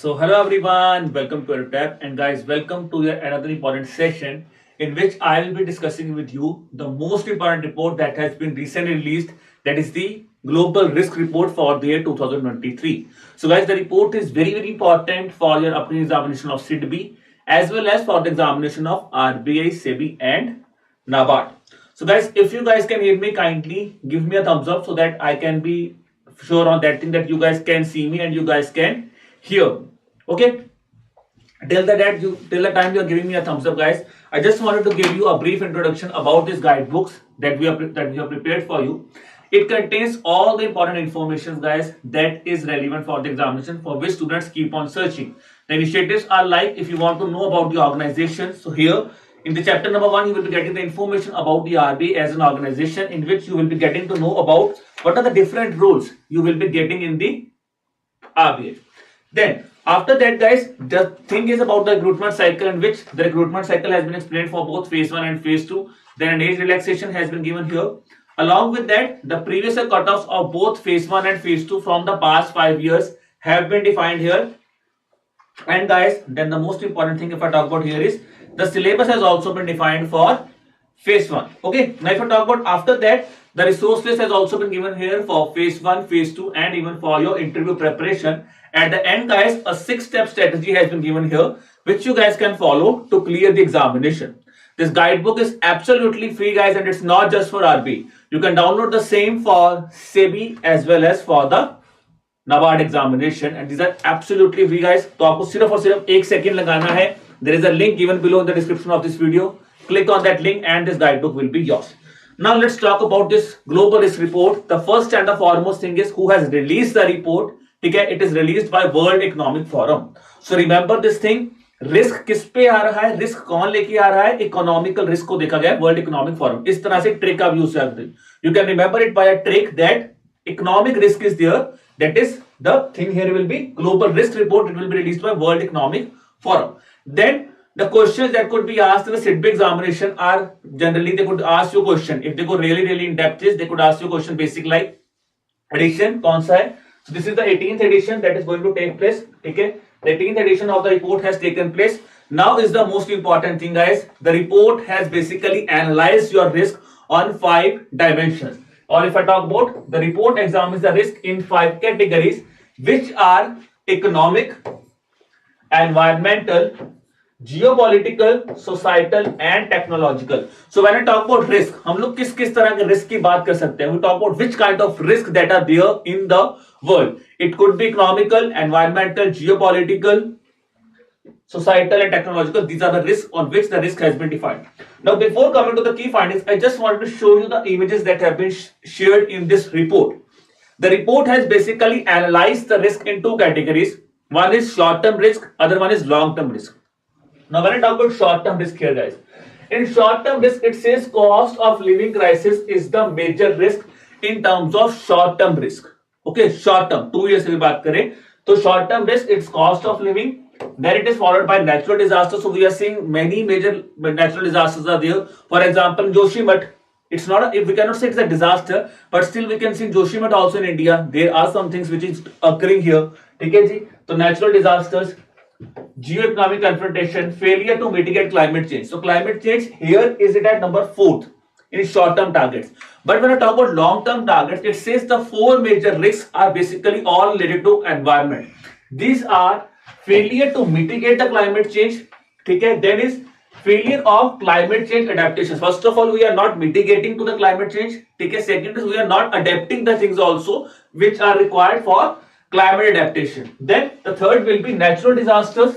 Hello everyone, welcome to our tab, and guys, welcome to yet another important session in which I will be discussing with you the most important report that has been recently released, that is the Global Risk Report for the year 2023. So guys, the report is very important for your upcoming examination of SEBI as well as for the examination of RBI, SEBI and NABARD. So guys, if you guys can hear me, kindly give me a thumbs up so that I can be sure on that thing that you guys can see me and you guys can hear. Okay, till the time you are giving me a thumbs up, guys, I just wanted to give you a brief introduction about these guidebooks that we have prepared for you. It contains all the important information, guys, that is relevant for the examination, for which students keep on searching. The initiatives are like, if you want to know about the organization, so here in the chapter number 1 you will be getting the information about the RBI as an organization, in which you will be getting to know about what are the different roles you will be getting in the RBI. Then after that, guys, the thing is about the recruitment cycle, in which the recruitment cycle has been explained for both phase 1 and phase 2. Then an age relaxation has been given here. Along with that, the previous year cutoffs of both phase 1 and phase 2 from the past 5 years have been defined here. And guys, then the most important thing if I talk about here is the syllabus has also been defined for phase 1. Okay, now if I talk about after that, the resource list has also been given here for phase 1, phase 2 and even for your interview preparation. At the end, guys, a 6-step strategy has been given here, which you guys can follow to clear the examination. This guidebook is absolutely free, guys, and it's not just for RB. You can download the same for SEBI as well as for the NABARD examination, and these are absolutely free, guys. तो आपको सिर्फ और सिर्फ 1 second लगाना है. There is a link given below in the description of this video. Click on that link and this guidebook will be yours. Now let's talk about this global risk report. The first and the foremost thing is who has released the report. ठीक है, it is released by World Economic Forum. So remember this thing. Risk किस पे आ रहा है, risk कौन लेके आ रहा है, इकोनॉमिकल रिस्क को देखा गया वर्ल्ड इकोनॉमिक फोरम. इस तरह से ट्रिक आप यूज करते हैं. You can remember it by a trick that economic risk is there. That is the thing here will be global risk report. It will be released by World Economic Forum. Then the questions that could be asked in the SEBI examination are generally they could ask you question. If they go really in depth, they could ask you question basic like edition कौन सा है. So this is the 18th edition that is going to take place. Okay, the 18th edition of the report has taken place. Now is the most important thing, guys. The report has basically analyzed your risk on 5 dimensions. Or if I talk about the report examines the risk in 5 categories, which are economic, environmental, geopolitical, societal and technological. So when I talk about risk, हम लोग किस तरह के risk की बात कर सकते हैं. We talk about which kind of risk that are there in the world. It could be economical, environmental, geopolitical, societal and technological. These are the risks on which the risk has been defined. Now before coming to the key findings, I just wanted to show you the images that have been shared in this report. The report has basically analyzed the risk in 2 categories. One is short-term risk, other one is long-term risk. Now when I talk about short-term risk here, guys, in short-term risk it says cost of living crisis is the major risk in terms of short-term risk. Okay, short-term 2 years की बात करें तो short-term risk it's cost of living. Then it is followed by natural disasters. So we are seeing many major natural disasters are there. For example, Joshimath. It's not if we cannot say it's a disaster, but still we can see Joshimath also in India. There are some things which is occurring here. ठीक है जी. तो natural disasters, geo-economic confrontation, failure to mitigate climate change. So climate change here is it at number 4th in short-term targets. But when I talk about long-term targets, it says the 4 major risks are basically all related to environment. These are failure to mitigate the climate change. Okay, then is failure of climate change adaptation. First of all, we are not mitigating to the climate change. Okay, second is we are not adapting the things also which are required for climate adaptation. Then the third will be natural disasters,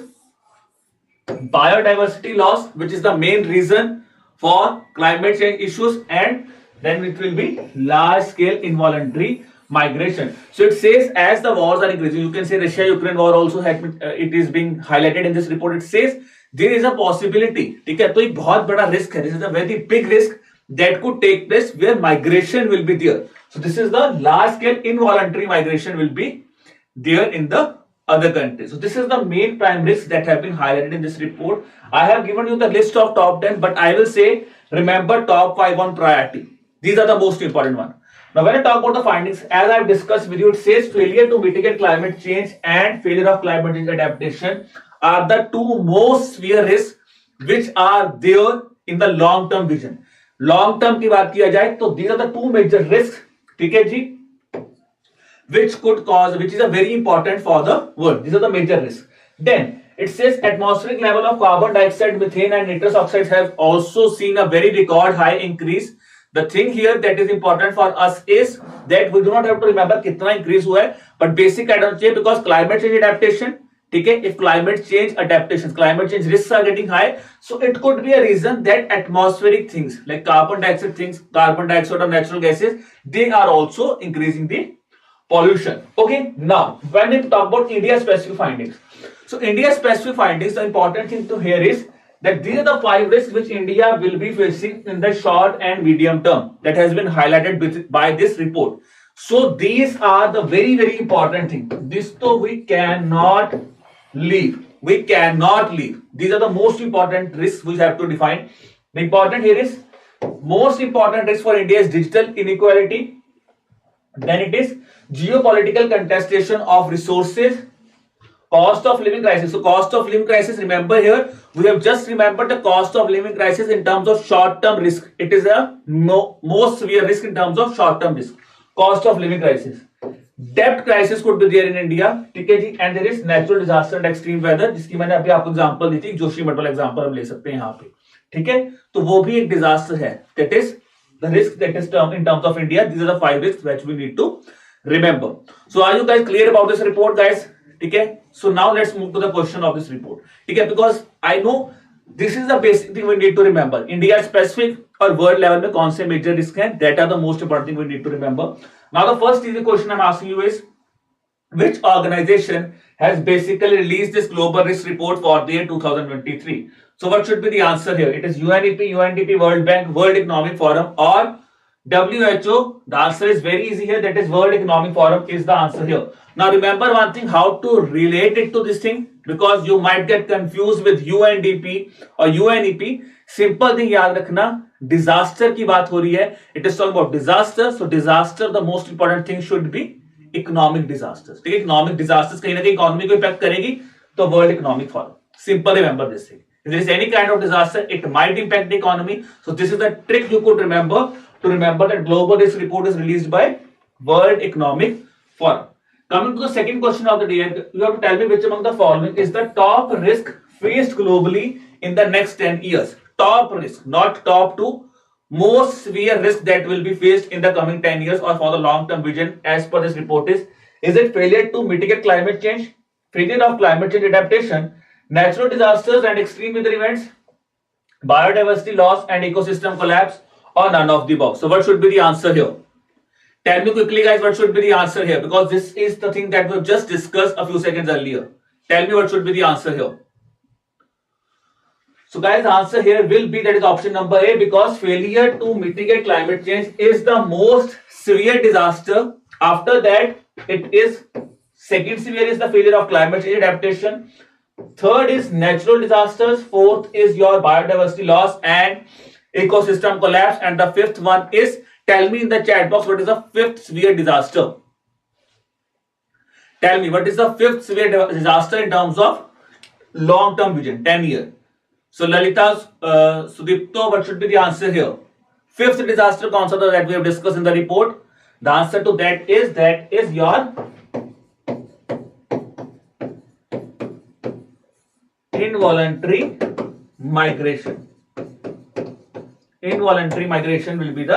biodiversity loss, which is the main reason for climate change issues, and then it will be large scale involuntary migration. So it says as the wars are increasing, you can say Russia-Ukraine war also has it is being highlighted in this report. It says there is a possibility. ठीक है, तो एक बहुत बड़ा risk है. This is a very big risk that could take place where migration will be there. So this is the large scale involuntary migration will be there in the other countries. So this is the main prime risks that have been highlighted in this report. I have given you the list of top 10, but I will say remember top 5 on priority. These are the most important one. Now, when I talk about the findings, as I've discussed with you, it says failure to mitigate climate change and failure of climate change adaptation are the two most severe risks which are there in the long term vision. Long term की बात किया जाए तो these are the two major risks, ठीक है जी, which could cause, which is a very important for the world. These are the major risks. Then it says atmospheric level of carbon dioxide, methane and nitrous oxides have also seen a very record high increase. The thing here that is important for us is that we do not have to remember कितना increase हुआ है, but basic add-on चाहिए because climate change adaptation, ठीक है, if climate change adaptations, climate change risks are getting high, so it could be a reason that atmospheric things like carbon dioxide things, carbon dioxide or natural gases, they are also increasing the pollution. Okay, now when we talk about India specific findings, so India specific findings, the important thing to here is that these are the 5 risks which India will be facing in the short and medium term that has been highlighted by this report. So these are the very important thing. This though we cannot leave. We cannot leave. These are the most important risks we have to define. The important here is most important risk for India is digital inequality. Then it is geopolitical contestation of resources, cost of living crisis. So cost of living crisis, remember here, we have just remembered the cost of living crisis in terms of short-term risk. It is a most severe risk in terms of short-term risk. Cost of living crisis. Debt crisis could be there in India, ठीक है जी, and there is natural disaster and extreme weather, जिसकी मैंने अभी आपको example दी थी, जोशीमठ वाला example हम ले सकते हैं यहाँ पे, ठीक है, तो वो भी एक डिजास्टर है. That is the risk that is in terms of India. These are the 5 risks which we need to remember. So are you guys clear about this report, guys? Okay, so now let's move to the question of this report. Okay, because I know this is the basic thing we need to remember. India specific or world level में कौन से major risk हैं? That are the most important thing we need to remember. Now the first easy question I'm asking you is, which organization has basically released this global risk report for the year 2023? So what should be the answer here? It is UNEP, UNDP, World Bank, World Economic Forum or WHO. The answer is very easy here. That is World Economic Forum is the answer here. Now remember one thing, how to relate it to this thing, because you might get confused with UNDP or UNEP. Simple thing याद रखना, disaster की बात हो रही है. It is talking about disaster. So disaster, the most important thing should be economic disasters. ठीक है, economic disasters कहीं ना कहीं economy को impact करेगी, तो World Economic Forum. Simple remember this thing. If there is any kind of disaster, it might impact the economy. So this is the trick you could remember to remember that global risk report is released by World Economic Forum. Coming to the second question of the day, you have to tell me which among the following is the top risk faced globally in the next 10 years. Top risk, not top 2. Most severe risk that will be faced in the coming 10 years or for the long-term vision as per this report is it failure to mitigate climate change, failure of climate change adaptation, natural disasters and extreme weather events, biodiversity loss and ecosystem collapse, or none of the above? So what should be the answer here? Tell me quickly guys what should be the answer here, because this is the thing that we've just discussed a few seconds earlier. Tell me what should be the answer here. So guys, the answer here will be that is option number A, because failure to mitigate climate change is the most severe disaster. After that, it is second severe is the failure of climate change adaptation. Third is natural disasters. Fourth is your biodiversity loss and ecosystem collapse. And the fifth one is, tell me in the chat box what is the fifth severe disaster. Tell me what is the fifth severe disaster in terms of long-term vision, 10 years. So Lalita, Sudipto, what should be the answer here? Fifth disaster concept that we have discussed in the report. The answer to that is your involuntary migration. Involuntary migration will be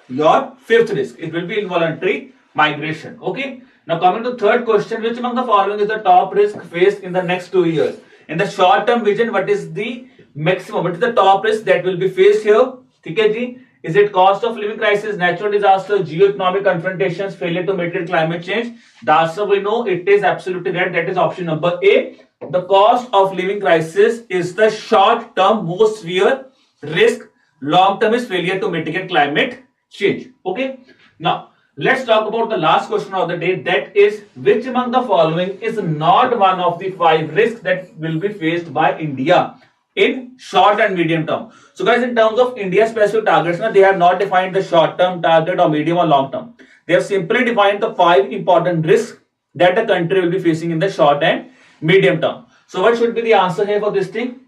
your fifth risk. It will be involuntary migration. Okay. Now coming to third question, which among the following is the top risk faced in the next 2 years? In the short term vision, what is the maximum? What is the top risk that will be faced here? ठीक है जी? Is it cost of living crisis, natural disaster, geo-economic confrontations, failure to mitigate climate change? The answer we know, it is absolutely right. That is option number A. The cost of living crisis is the short term most severe risk. Long term is failure to mitigate climate change. Okay. Now let's talk about the last question of the day. That is, which among the following is not one of the 5 risks that will be faced by India? in short and medium term. So guys, in terms of India specific targets, they have not defined the short term target or medium or long term. They have simply defined the 5 important risks that the country will be facing in the short and medium term. So what should be the answer here for this thing?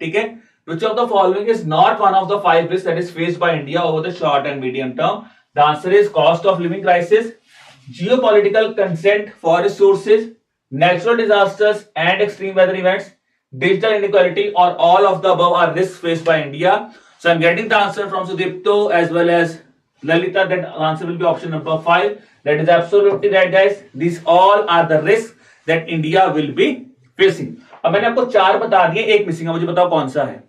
Okay, which of the following is not one of the 5 risks that is faced by India over the short and medium term? The answer is cost of living crisis, geopolitical consent for resources, natural disasters and extreme weather events, digital inequality, or all of the above are risks faced by India. So I'm getting the answer from Sudipto as well as Lalita. That answer will be option number 5. That is absolutely right, guys. These all are the risks that India will be facing. अब मैंने आपको 4 बता दिए, एक missing है, मुझे बताओ कौन सा है.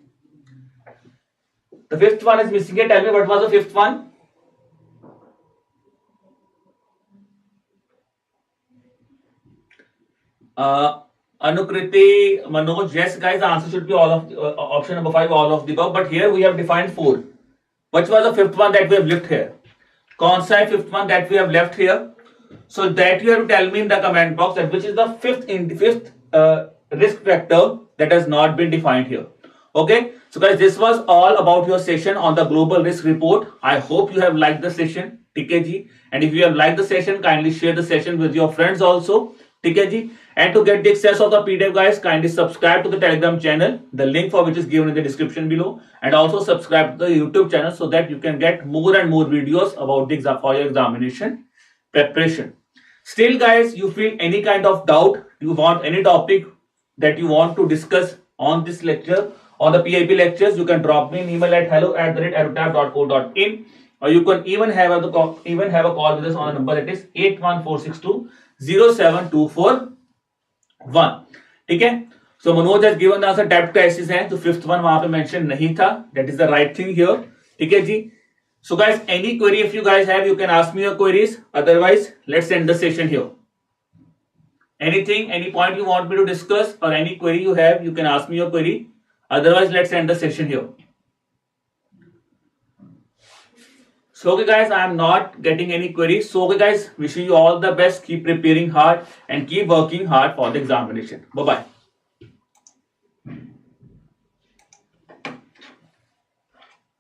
The 5th one is missing. Tell me what was the 5th one? Anukriti, Manoj, yes guys, the answer should be all of option number 5, all of the above. But here we have defined 4. Which was the 5th one that we have left here? कौन सा है 5th one that we have left here? So that you have to tell me in the comment box that which is the 5th risk factor that has not been defined here. Okay, so guys, this was all about your session on the global risk report. I hope you have liked the session. TKG, and if you have liked the session, kindly share the session with your friends also. TKG, and to get the access of the PDF, guys, kindly subscribe to the Telegram channel, the link for which is given in the description below, and also subscribe to the YouTube channel so that you can get more and more videos about the exam for your examination preparation. Still guys, you feel any kind of doubt, you want any topic that you want to discuss on this lecture or the PIP lectures, you can drop me an email at hello@aerotab.co.in, or you can even have a call with us on a number that is 814620724 ठीक है. So Manoj has given the answer debt crisis है, तो 5th one वहां पे mention नहीं था. That is the right thing here. ठीक है जी. So guys, any query if you guys have, you can ask me your queries. Otherwise, let's end the session here. Anything, any point you want me to discuss or any query you have, you can ask me your query. Otherwise, let's end the session here. So okay guys, I am not getting any queries. So okay guys, wishing you all the best. Keep preparing hard and keep working hard for the examination. Bye bye.